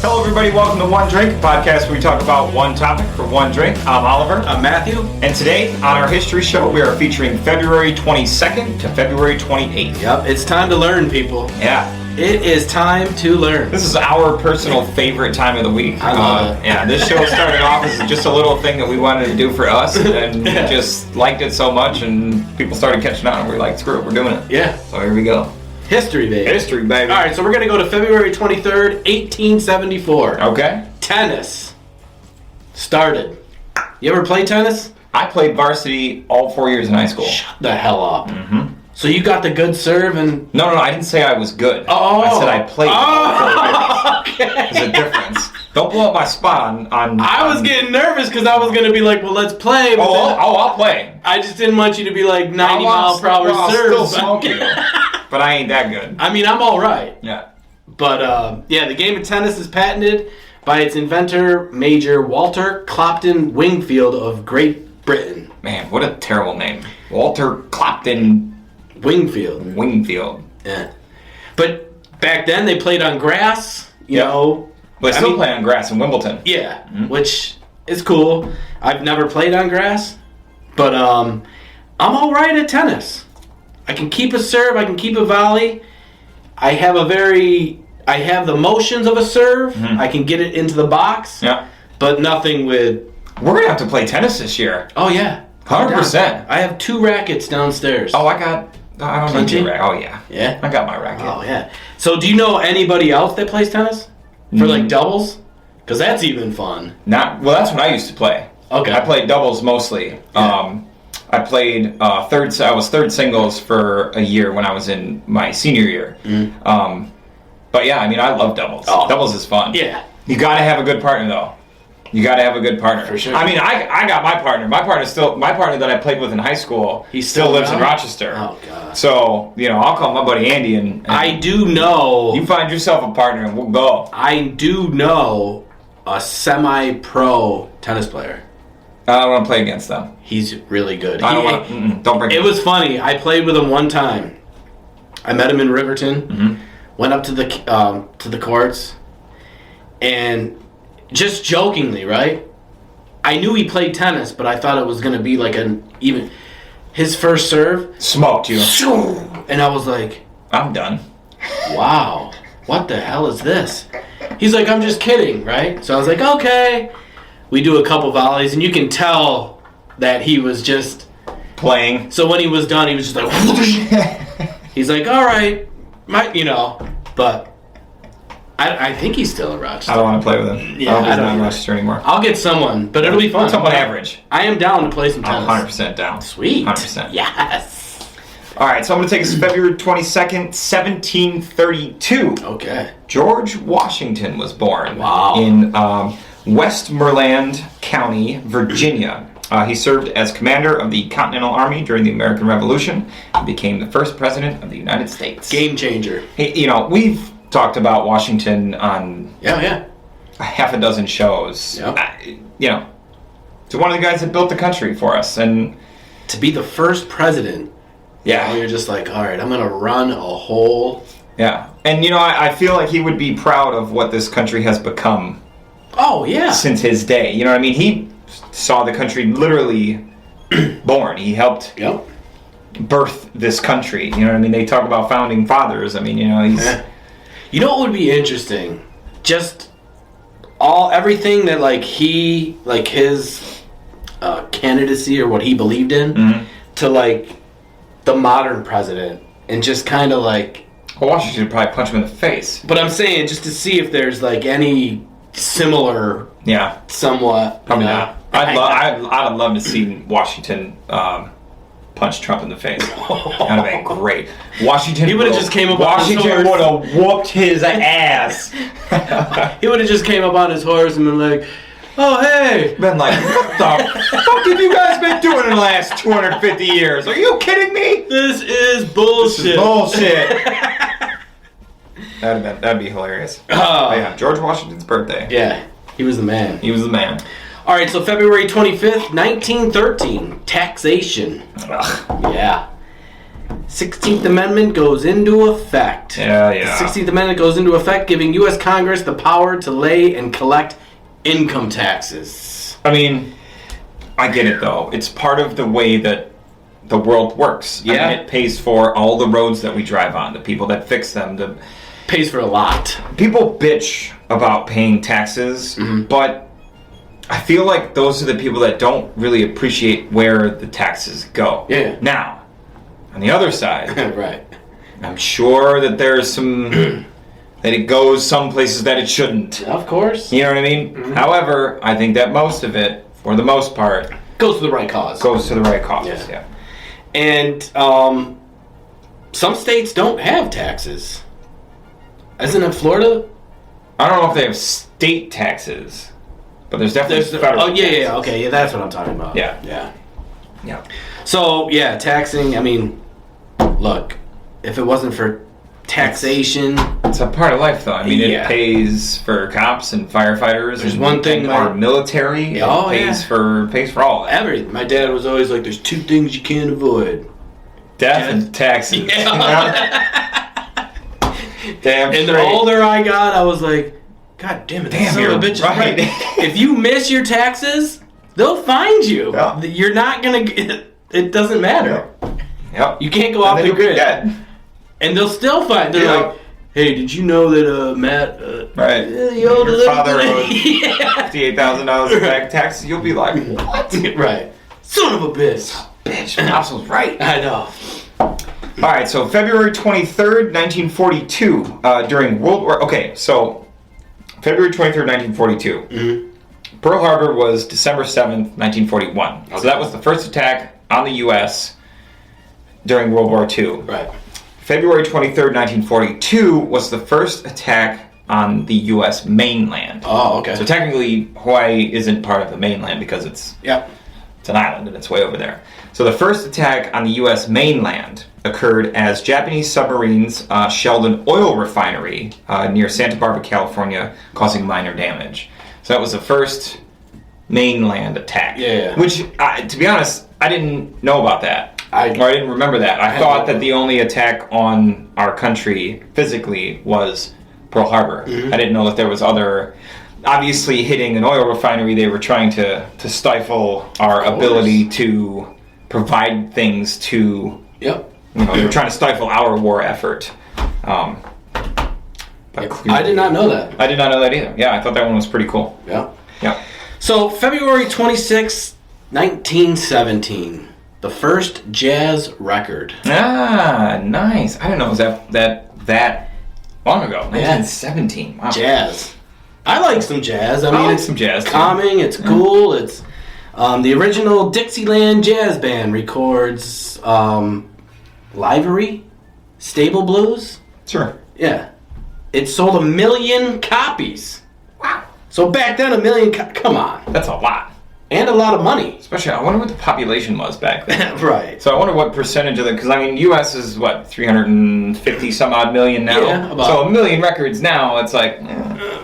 Hello, everybody. Welcome to One Drink, a podcast where we talk about one topic for one drink. I'm Oliver. I'm Matthew. And today, on our history show, we are featuring February 22nd to February 28th. Yep, it's time to learn, people. Yeah. It is time to learn. This is our personal favorite time of the week. I love it. Yeah, this show started off as just a little thing that we wanted to do for us, and we just liked it so much, and people started catching on, and we were like, screw it, we're doing it. Yeah. So here we go. History, baby. History, baby. All right, so we're going to go to February 23rd, 1874. Okay. Tennis started. You ever play tennis? I played varsity all 4 years in high school. Shut the hell up. Mm-hmm. So you got the good serve and... No, I didn't say I was good. Oh. I said I played all 4 years. Okay. There's a difference. Don't blow up my spot on I was getting nervous because I was going to be like, well, let's play. But I'll play. I just didn't want you to be like 90 mile per hour serve. I'll still smoke you. But I ain't that good. I mean, I'm all right. Yeah. But, yeah, the game of tennis is patented by its inventor, Major Walter Clopton Wingfield of Great Britain. Man, what a terrible name. Walter Clopton Wingfield. Yeah. But back then, they played on grass, you know. But still play on grass in Wimbledon. Yeah, which is cool. I've never played on grass, but I'm all right at tennis. I can keep a serve. I can keep a volley. I have the motions of a serve. Mm-hmm. I can get it into the box. Yeah. But nothing with... We're going to have to play tennis this year. Oh, yeah. 100%. I have 2 rackets downstairs. Oh, I don't need your racket. Oh, yeah. Yeah? I got my racket. Oh, yeah. So do you know anybody else that plays tennis? For, like, doubles? Because that's even fun. Well, that's what I used to play. Okay. I played doubles mostly. Yeah. I played I was third singles for a year when I was in my senior year. Mm. But yeah, I mean, I love doubles. Oh. Doubles is fun. Yeah. You got to have a good partner, though. You got to have a good partner. For sure. I mean, I got my partner. My partner that I played with in high school, he still lives in Rochester. Oh, God. So, I'll call my buddy Andy and I do know... You find yourself a partner and we'll go. I do know a semi-pro tennis player. I don't want to play against them. He's really good. Don't bring it. Was funny. I played with him one time. I met him in Riverton. Mm-hmm. Went up to the courts, and just jokingly, right? I knew he played tennis, but I thought it was going to be like his first serve smoked you, and I was like, I'm done. Wow, what the hell is this? He's like, I'm just kidding, right? So I was like, okay. We do a couple volleys, and you can tell that he was just playing. So when he was done, he was just like, he's like, all right, but I think he's still in Rochester. I don't want to play with him. Yeah, I don't in Rochester anymore. I'll get someone, but it'll be fun. Someone average. I am down to play some tennis. 100% down. Sweet. 100%. Yes. All right, so I'm going to take us to February 22nd, 1732. Okay. George Washington was born. Wow. In Westmoreland County, Virginia. He served as commander of the Continental Army during the American Revolution and became the first president of the United States. Game changer. We've talked about Washington on a half a dozen shows. Yep. To one of the guys that built the country for us. And to be the first president, you're just like, all right, I'm going to run a whole... Yeah. And, I feel like he would be proud of what this country has become. Oh, yeah. Since his day. You know what I mean? He saw the country literally born. He helped birth this country. You know what I mean? They talk about founding fathers. I mean, he's... You know what would be interesting? Just everything that, his candidacy or what he believed in to, the modern president. And just kind of, Well, Washington would probably punch him in the face. But I'm saying, just to see if there's, any... similar, somewhat. Probably not. I'd love to see Washington punch Trump in the face. That'd have been great. Washington. He would have just came up. Washington would have whooped his ass. He would have just came up on his horse and been like, "Oh hey," been like, "What the fuck have you guys been doing in the last 250 years? Are you kidding me? This is bullshit. This is bullshit." That'd be hilarious. Yeah, George Washington's birthday. Yeah, he was the man. He was the man. All right, so February 25th, 1913, taxation. Ugh. Yeah. 16th Amendment goes into effect. Yeah. The 16th Amendment goes into effect, giving U.S. Congress the power to lay and collect income taxes. I mean, I get it, though. It's part of the way that the world works. Yeah. I mean, it pays for all the roads that we drive on, the people that fix them. Pays for a lot. People bitch about paying taxes, but I feel like those are the people that don't really appreciate where the taxes go. Yeah. Now, on the other side, Right. I'm sure that there's some that it goes some places that it shouldn't. Of course. You know what I mean? However, I think that most of it, for the most part, Goes to the right cause. goes to the right cause. Yeah. And some states don't have taxes. Isn't it Florida? I don't know if they have state taxes, but there's definitely federal taxes. Okay, that's what I'm talking about. Yeah. So, yeah, taxing, I mean, look, if it wasn't for taxation... It's a part of life, though. I mean, Yeah. it pays for cops and firefighters. There's and, one thing and our military. Oh, it pays for all that. Everything. My dad was always like, there's two things you can't avoid. Death and taxes. Damn. And the straight. older I got, I was like, God damn it, Damn, son of a you're bitch is right. If you miss your taxes, they'll find you. Yeah. You're not going to... It doesn't matter. Yep. You can't go off And the then you'll be grid. dead. And they'll still find... They're Yeah. like, hey, did you know that, Matt... Right. you owed a Your little father bit of- owed Yeah. $58,000 in back taxes. You'll be like, what? Right. Son of a bitch. Bitch, Pops was right. I know. All right, so February 23rd, 1942, during World War... Okay, so February 23rd, 1942. Pearl Harbor was December 7th, 1941. So that was the first attack on the U.S. during World War II. Right. February 23rd, 1942 was the first attack on the U.S. mainland. Oh, okay. So technically, Hawaii isn't part of the mainland because it's an island and it's way over there. So the first attack on the U.S. mainland occurred as Japanese submarines shelled an oil refinery near Santa Barbara, California, causing minor damage. So that was the first mainland attack. Yeah. Which, to be honest, I didn't know about that. I didn't remember that. I thought that the only attack on our country physically was Pearl Harbor. I didn't know that there was other... Obviously, hitting an oil refinery, they were trying to stifle our ability to provide things to... Yep. You know, they were trying to stifle our war effort. I did not know that. I did not know that either. Yeah, I thought that one was pretty cool. Yeah. Yeah. So, February 26, 1917. The first jazz record. Ah, nice. I didn't know it was that long ago. 1917. Wow. Jazz. I like some jazz. I mean, like it's some jazz, too. calming. It's cool. It's the original Dixieland Jazz Band records Livery, Stable Blues. Sure. Yeah. It sold 1 million copies. Wow. So back then, 1 million. Come on. That's a lot. And a lot of money. Especially, I wonder what the population was back then. Right. So I wonder what percentage of the... Because, I mean, U.S. is, what, 350 some odd million now? Yeah, about... So 1 million records now, it's like...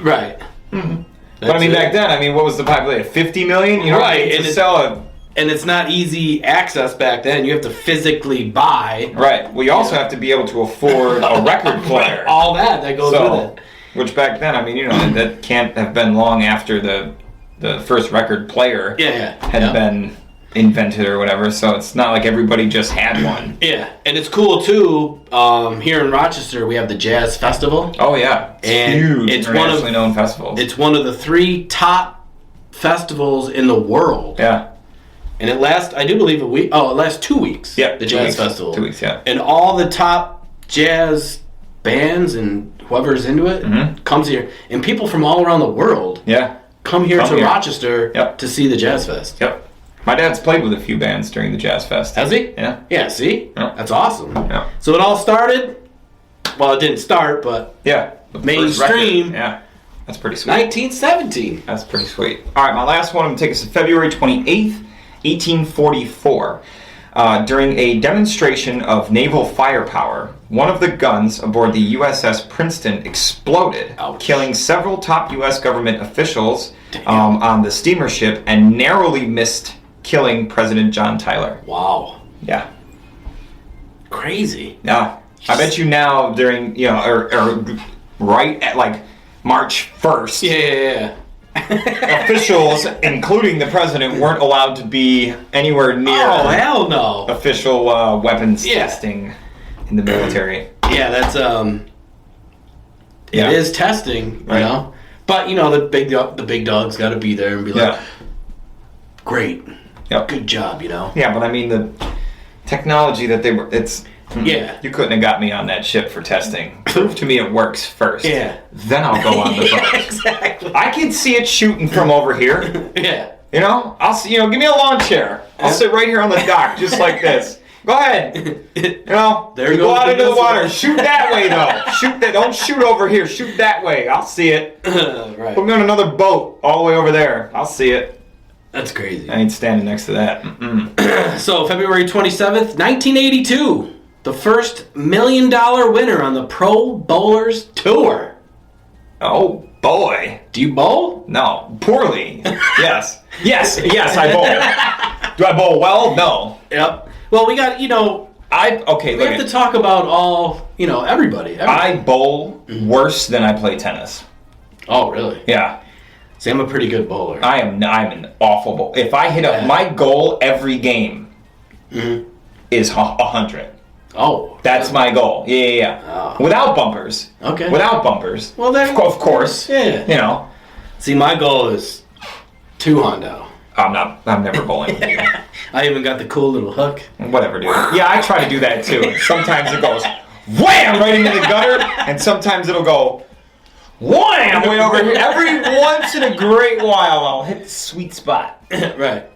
right. But, I mean, back then, what was the population? 50 million? You know, right. To sell a... And it's not easy access back then. You have to physically buy. Right. Well, you also have to be able to afford a record player. All that goes with it. Which back then, I mean, you know, that can't have been long after the first record player had been invented or whatever. So it's not like everybody just had one. Yeah. And it's cool, too. Here in Rochester, we have the Jazz Festival. Oh, yeah. And huge, it's internationally known festivals. It's one of the 3 top festivals in the world. Yeah. And it lasts, I do believe, a week. Oh, it lasts 2 weeks. Yeah, the Jazz Festival. 2 weeks, yeah. And all the top jazz bands and whoever's into it comes here. And people from all around the world come here to Rochester to see the Jazz Fest. Yep. My dad's played with a few bands during the Jazz Fest. Has he? Yeah. Yeah, see? Yep. That's awesome. Yeah. So it all started, well, it didn't start, but mainstream. Yeah. That's pretty sweet. 1917. That's pretty sweet. All right, my last one, I'm going to take us to February 28th, 1844. During a demonstration of naval firepower, one of the guns aboard the USS Princeton exploded, killing several top U.S. government officials on the steamer ship and narrowly missed killing President John Tyler. Wow. Yeah. crazy. Yeah. I bet you now during, or right at like March 1st. Yeah. Officials, including the president, weren't allowed to be anywhere near. Oh, hell no. Official weapons testing in the military. Yeah, that's it is testing, you know. But the big dog's got to be there and be like, great, good job, Yeah, but I mean the technology that they were. You couldn't have got me on that ship for testing. Prove to me it works first. Yeah. Then I'll go on the boat. Exactly. I can see it shooting from over here. Yeah. I'll see. Give me a lawn chair. I'll sit right here on the dock, just like this. Go ahead. There you goes go out into the water. one. Shoot that way, though. Shoot that. Don't shoot over here. Shoot that way. I'll see it. Right. Put me on another boat all the way over there. I'll see it. That's crazy. I ain't standing next to that. So, February 27th, 1982. The first $1 million winner on the Pro Bowlers Tour. Oh, boy. Do you bowl? No. Poorly. Yes, I bowl. Do I bowl well? No. Yep. Well, we got, we have to talk about all, everybody. I bowl worse than I play tennis. Oh, really? Yeah. See, I'm a pretty good bowler. I'm an awful bowler. If I hit my goal every game is 100. Oh. That's my goal. Yeah. Oh. Without bumpers. Okay. Without bumpers. Well, then. Of course. Yeah. See, my goal is 2 hondo. I'm never bowling with you. I even got the cool little hook. Whatever, dude. Yeah, I try to do that too. Sometimes it goes wham right into the gutter, and sometimes it'll go wham way over here. Every once in a great while, I'll hit the sweet spot. Right.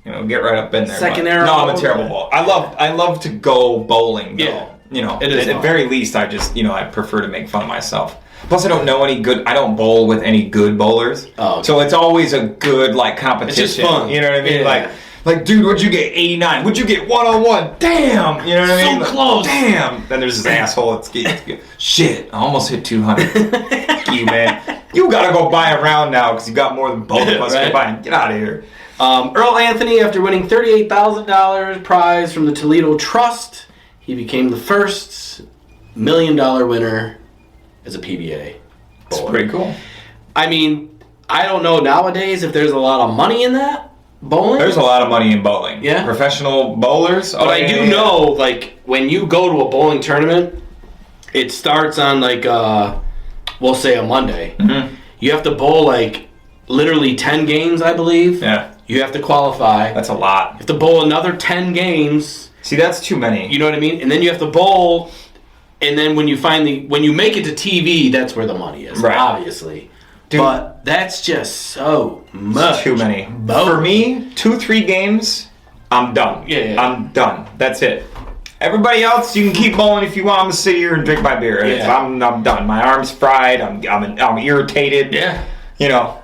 Get right up in there. Second arrow. No, I'm a terrible bowler. I love to go bowling, though. Yeah. It is at very least, I just, I prefer to make fun of myself. Plus, I don't know any good. I don't bowl with any good bowlers. Oh. So it's always a good competition. It's just fun. You know what I mean? Yeah. Like, dude, what'd you get? 89. What'd you get? 101. Damn. You know what I mean? So close. Damn. Then there's this asshole that's shit. I almost hit 200. Fuck you, man. You gotta go buy a round now because you got more than both of us combined. Get out of here. Earl Anthony, after winning $38,000 prize from the Toledo Trust, he became the first $1 million winner as a PBA. That's pretty cool. I mean, I don't know nowadays if there's a lot of money in that bowling. There's a lot of money in bowling. Yeah. Professional bowlers. But I do know, when you go to a bowling tournament, it starts on we'll say a Monday. Mm-hmm. You have to bowl literally 10 games, I believe. Yeah. You have to qualify. That's a lot. You have to bowl another 10 games. See, that's too many. You know what I mean? And then you have to bowl, and then when you make it to TV, that's where the money is, obviously. Dude, but that's just so much. Too many. Bowling. For me, 2-3 games, I'm done. Yeah. I'm done. That's it. Everybody else, you can keep bowling if you want. I'm gonna sit here and drink my beer. Yeah. I'm done. My arm's fried. I'm irritated. Yeah.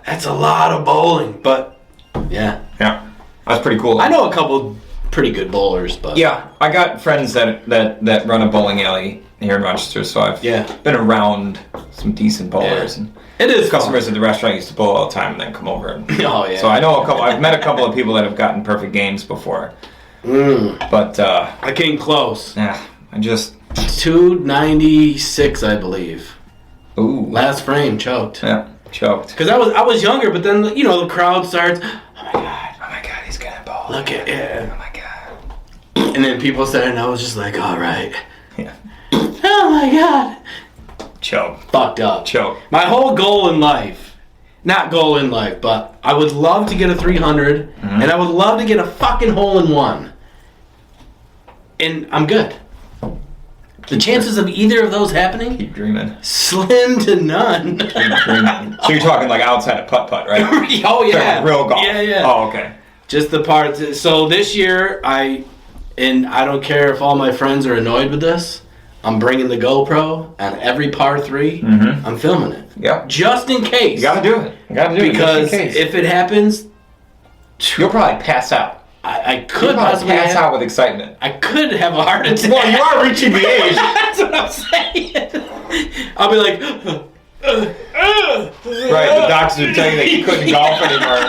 That's a lot of bowling, but yeah. That's pretty cool. I know a couple pretty good bowlers, but I got friends that run a bowling alley here in Rochester, so I've been around some decent bowlers. Yeah. And it is customers at the restaurant used to bowl all the time and then come over. And, oh yeah. So I know a couple. I've met a couple of people that have gotten perfect games before. But I came close. Yeah, I just 296, I believe. Ooh. Last frame choked. Yeah, choked. Because I was younger, but then the crowd starts. Oh my god, he's gonna bowl. Look at it. Oh my god. And then people started, and I was just like, all right. Yeah. Oh my god. Choke. Fucked up. Choke. My whole goal in life, not goal in life, but I would love to get a 300, and I would love to get a fucking hole-in-one. And I'm good. The chances of either of those happening? Keep dreaming. Slim to none. Keep dreaming. So you're talking outside of putt-putt, right? Oh, yeah. Real golf. Yeah. Oh, okay. Just the part. So this year, I don't care if all my friends are annoyed with this, I'm bringing the GoPro on every par 3. I'm filming it. Yep. Just in case. You gotta do it. Because if it happens, you'll probably pass out. I could possibly pass out with excitement. I could have a heart attack. Well, you are reaching the age. That's what I'm saying. I'll be like, right, the doctors would tell you that you couldn't golf anymore.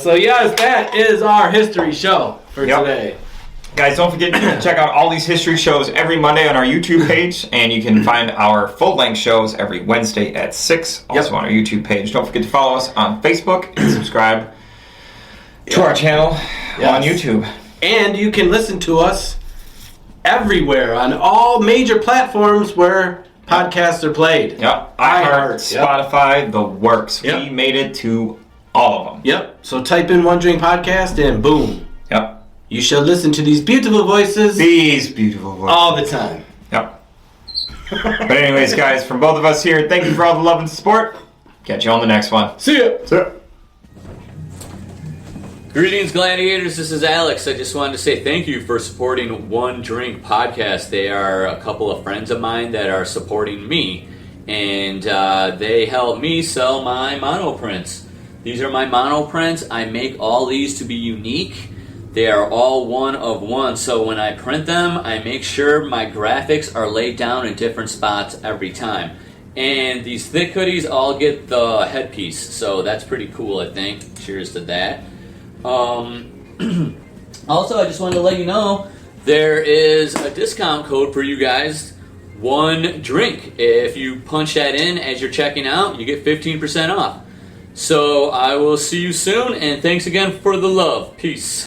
So yes, that is our history show for today. Guys, don't forget to check out all these history shows every Monday on our YouTube page, and you can find our full-length shows every Wednesday at 6, also on our YouTube page. Don't forget to follow us on Facebook and subscribe to our channel on YouTube. And you can listen to us everywhere on all major platforms where podcasts are played. Yep. iHeart, Spotify, the works. We made it to all of them. Yep. So type in One Drink Podcast and boom. Yep. You shall listen to these beautiful voices. These beautiful voices. All the time. Yep. But anyways, guys, from both of us here, thank you for all the love and support. Catch you on the next one. See ya. See ya. Greetings, Gladiators. This is Alex. I just wanted to say thank you for supporting One Drink Podcast. They are a couple of friends of mine that are supporting me, and they help me sell my monoprints. These are my monoprints. I make all these to be unique. They are all one of one, so when I print them, I make sure my graphics are laid down in different spots every time. And these thick hoodies all get the headpiece, so that's pretty cool, I think. Cheers to that. Also, I just wanted to let you know, there is a discount code for you guys, One Drink. If you punch that in as you're checking out, you get 15% off. So I will see you soon, and thanks again for the love. Peace.